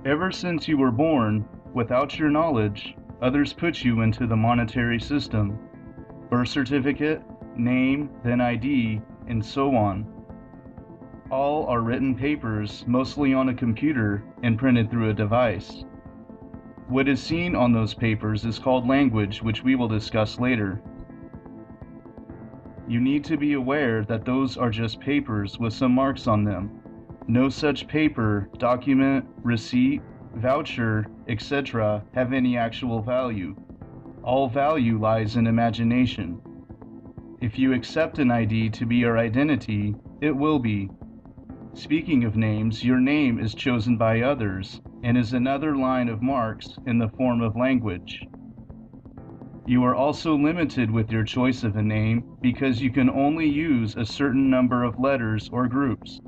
Ever since you were born, without your knowledge, others put you into the monetary system. Birth certificate, name, then ID, and so on. All are written papers, mostly on a computer and printed through a device. What is seen on those papers is called language, which we will discuss later. You need to be aware that those are just papers with some marks on them. No such paper, document, receipt, voucher, etc. have any actual value. All value lies in imagination. If you accept an ID to be your identity, it will be. Speaking of names, your name is chosen by others and is another line of marks in the form of language. You are also limited with your choice of a name because you can only use a certain number of letters or groups.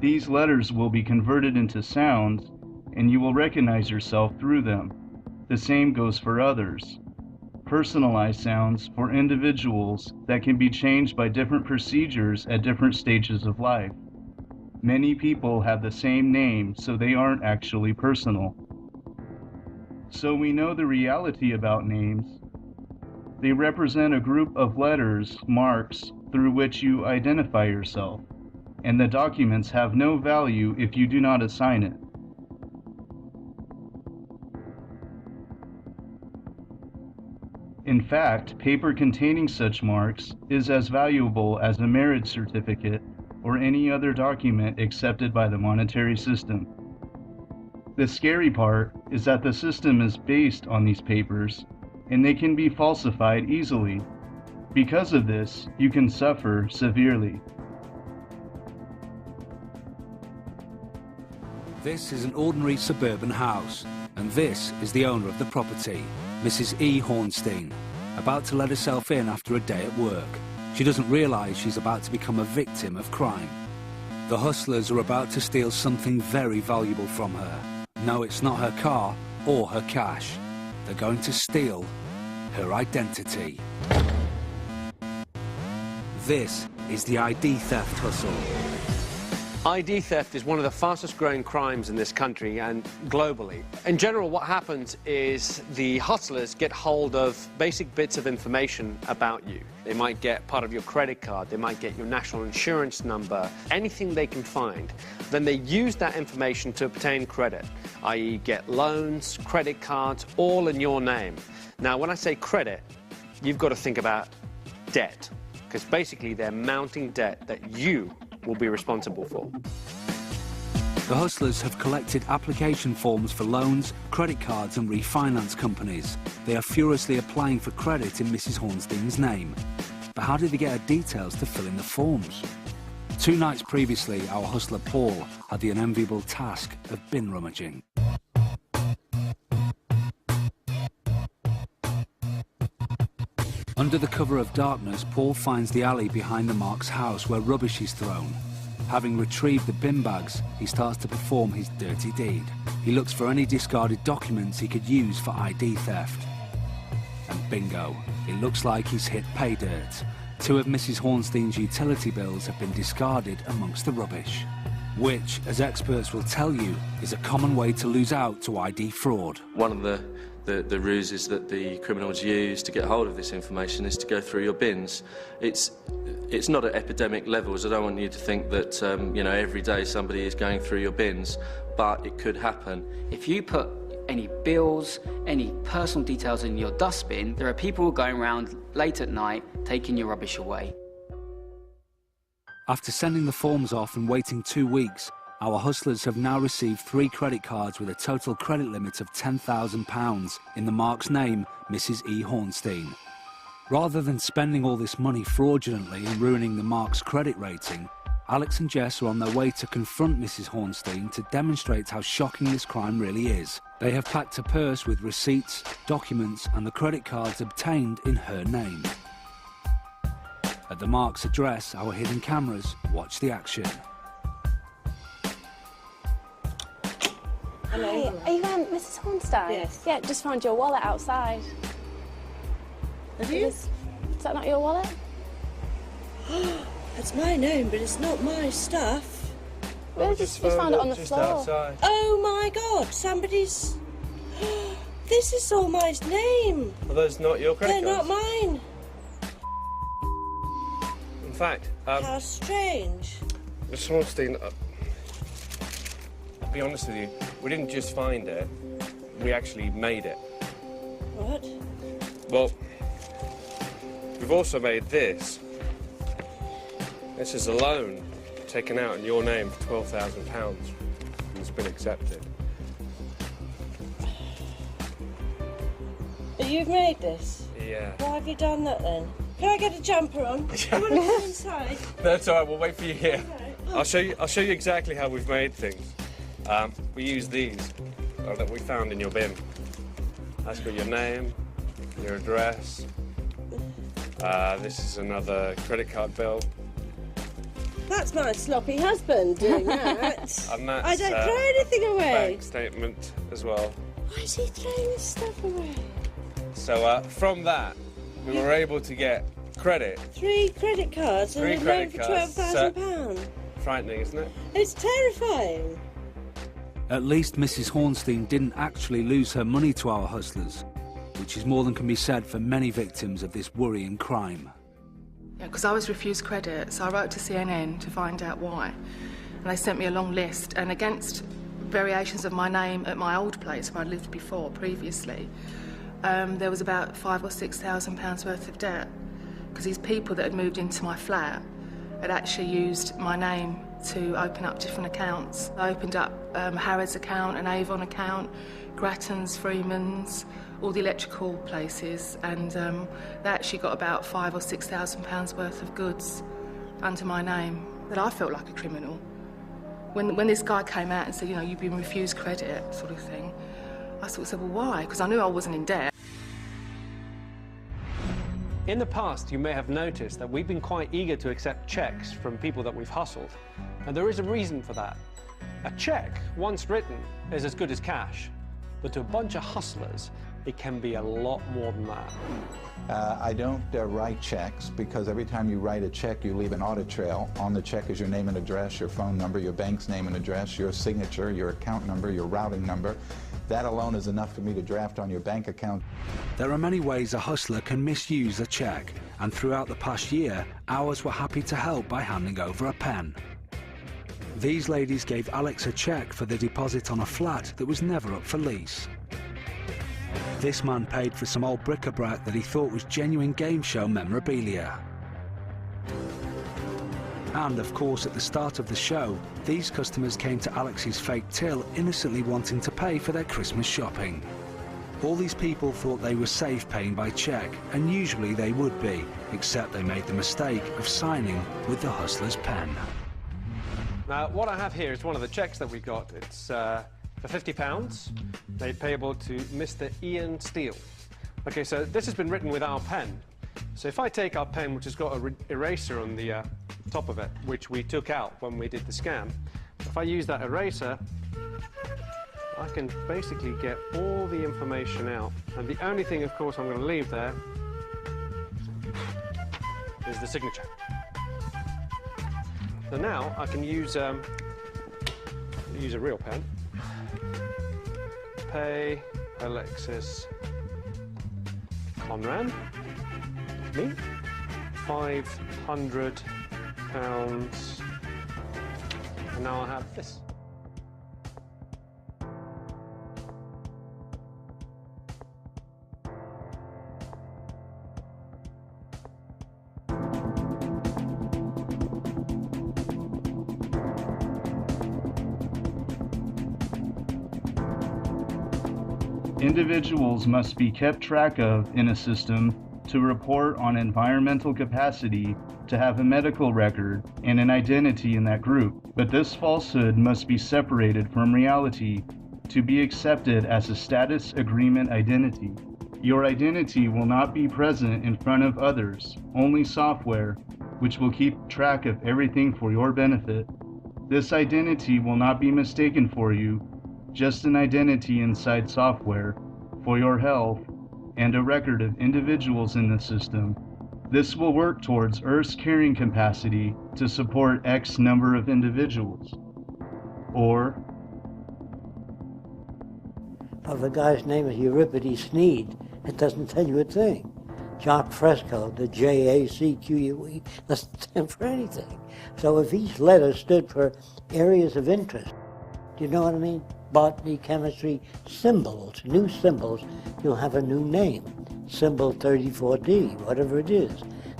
These letters will be converted into sounds, and you will recognize yourself through them. The same goes for others. Personalized sounds for individuals that can be changed by different procedures at different stages of life. Many people have the same name, so they aren't actually personal. So we know the reality about names. They represent a group of letters, marks, through which you identify yourself, and the documents have no value if you do not assign it. In fact, paper containing such marks is as valuable as a marriage certificate or any other document accepted by the monetary system. The scary part is that the system is based on these papers, and they can be falsified easily. Because of this, you can suffer severely. This is an ordinary suburban house, and this is the owner of the property, Mrs. E. Hornstein, about to let herself in after a day at work. She doesn't realise she's about to become a victim of crime. The hustlers are about to steal something very valuable from her. No, it's not her car or her cash. They're going to steal her identity. This is the ID theft hustle. ID theft is one of the fastest growing crimes in this country and globally. In general, what happens is the hustlers get hold of basic bits of information about you. They might get part of your credit card, they might get your national insurance number, anything they can find. Then they use that information to obtain credit, i.e. get loans, credit cards, all in your name. Now, when I say credit, you've got to think about debt, because basically they're mounting debt that you will be responsible for. The hustlers have collected application forms for loans, credit cards and refinance companies. They are furiously applying for credit in Mrs. Hornstein's name. But how did they get her details to fill in the forms? 2 nights previously, our hustler Paul had the unenviable task of bin rummaging. Under the cover of darkness, Paul finds the alley behind the Marks' house where rubbish is thrown. Having retrieved the bin bags, he starts to perform his dirty deed. He looks for any discarded documents he could use for ID theft. And bingo, it looks like he's hit pay dirt. 2 of Mrs. Hornstein's utility bills have been discarded amongst the rubbish, which, as experts will tell you, is a common way to lose out to ID fraud. One of the ruses that the criminals use to get hold of this information is to go through your bins. It's not at epidemic levels. I don't want you to think that you know, every day somebody is going through your bins, but it could happen. If you put any bills, any personal details in your dustbin, there are people going around late at night taking your rubbish away. After sending the forms off and waiting 2 weeks, our hustlers have now received 3 credit cards with a total credit limit of £10,000 in the Marks' name, Mrs. E. Hornstein. Rather than spending all this money fraudulently and ruining the Marks' credit rating, Alex and Jess are on their way to confront Mrs. Hornstein to demonstrate how shocking this crime really is. They have packed a purse with receipts, documents and the credit cards obtained in her name. At the Marks' address, our hidden cameras watch the action. Hello. Hi, are you Mrs. Hornstein? Yes. Yeah, just found your wallet outside. Have you? Is that not your wallet? That's my name, but it's not my stuff. We just found it on the floor. Outside. Oh my God! Somebody's. This is Solmai's name. Are those not your credit They're cards? not mine. In fact, How strange. Mr. Hornstein, I'll be honest with you, we didn't just find it, we actually made it. What? Well, we've also made this. This is a loan taken out in your name for £12,000. It's been accepted. You've made this? Yeah. Why have you done that then? Can I get a jumper on? I want to go inside. That's all right, we'll wait for you here. I'll show you exactly how we've made things. We use these that we found in your bin. That's got your name, your address. This is another credit card bill. That's my sloppy husband doing that. And that's, I don't throw anything away. Bank statement as well. Why is he throwing his stuff away? So from that, we were able to get credit. 3 credit cards and Three a loan credit for cards, £12,000. Frightening, isn't it? It's terrifying. At least Mrs. Hornstein didn't actually lose her money to our hustlers, which is more than can be said for many victims of this worrying crime. Yeah, because I was refused credit, so I wrote to CNN to find out why. And they sent me a long list, and against variations of my name at my old place where I lived previously, there was about £5,000 or £6,000 worth of debt. Because these people that had moved into my flat had actually used my name to open up different accounts. I opened up Harrods account, an Avon account, Grattan's, Freeman's, all the electrical places, and they actually got about £5,000 or £6,000 worth of goods under my name. That I felt like a criminal. When this guy came out and said, you know, you've been refused credit, sort of thing, I sort of said, well, why? Because I knew I wasn't in debt. In the past, you may have noticed that we've been quite eager to accept checks from people that we've hustled. And there is a reason for that. A check, once written, is as good as cash. But to a bunch of hustlers, it can be a lot more than that. I don't write checks because every time you write a check, you leave an audit trail. On the check is your name and address, your phone number, your bank's name and address, your signature, your account number, your routing number. That alone is enough for me to draft on your bank account. There are many ways a hustler can misuse a cheque, and throughout the past year, ours were happy to help by handing over a pen. These ladies gave Alex a cheque for the deposit on a flat that was never up for lease. This man paid for some old bric-a-brac that he thought was genuine game show memorabilia. And of course, at the start of the show, these customers came to Alex's fake till innocently wanting to pay for their Christmas shopping. All these people thought they were safe paying by cheque, and usually they would be, except they made the mistake of signing with the hustler's pen. Now, what I have here is one of the checks that we got. It's for £50, made payable to Mr. Ian Steele. Okay, so this has been written with our pen. So if I take our pen, which has got an eraser on the top of it, which we took out when we did the scan, if I use that eraser, I can basically get all the information out. And the only thing, of course, I'm going to leave there is the signature. So now I can use a real pen. Pay Alexis Conran, me, £500, and now I have this. Individuals must be kept track of in a system to report on environmental capacity, to have a medical record, and an identity in that group. But this falsehood must be separated from reality to be accepted as a status agreement identity. Your identity will not be present in front of others, only software, which will keep track of everything for your benefit. This identity will not be mistaken for you, just an identity inside software, for your health, and a record of individuals in the system. This will work towards Earth's carrying capacity to support X number of individuals. Or, if a guy's name is Euripides Sneed, it doesn't tell you a thing. Jacque Fresco, the J-A-C-Q-U-E, doesn't stand for anything. So if each letter stood for areas of interest, do you know what I mean? Botany, chemistry, symbols, new symbols, you'll have a new name. Symbol 34D, whatever it is.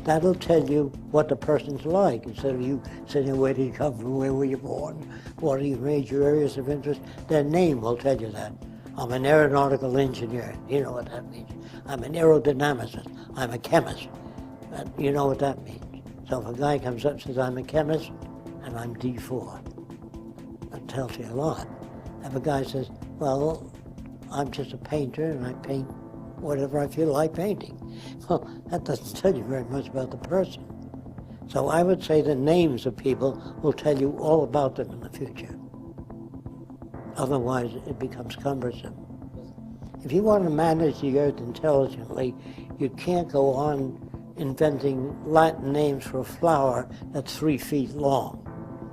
That'll tell you what the person's like, instead of you saying, where did you come from, where were you born, what are your major areas of interest. Their name will tell you that. I'm an aeronautical engineer, you know what that means. I'm an aerodynamicist, I'm a chemist, you know what that means. So if a guy comes up and says, I'm a chemist, and I'm D4, that tells you a lot. If a guy says, well, I'm just a painter and I paint whatever I feel like painting, well, that doesn't tell you very much about the person. So I would say the names of people will tell you all about them in the future. Otherwise, it becomes cumbersome. If you want to manage the earth intelligently, you can't go on inventing Latin names for a flower that's 3 feet long.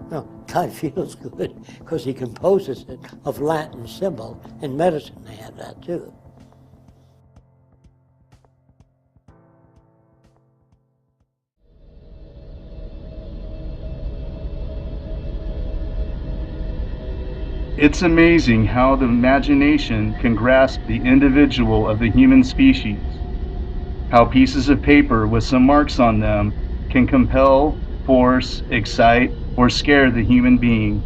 No, God feels good because he composes it of Latin symbol. In medicine, they have that too. It's amazing how the imagination can grasp the individual of the human species. How pieces of paper with some marks on them can compel, force, excite, or scare the human being.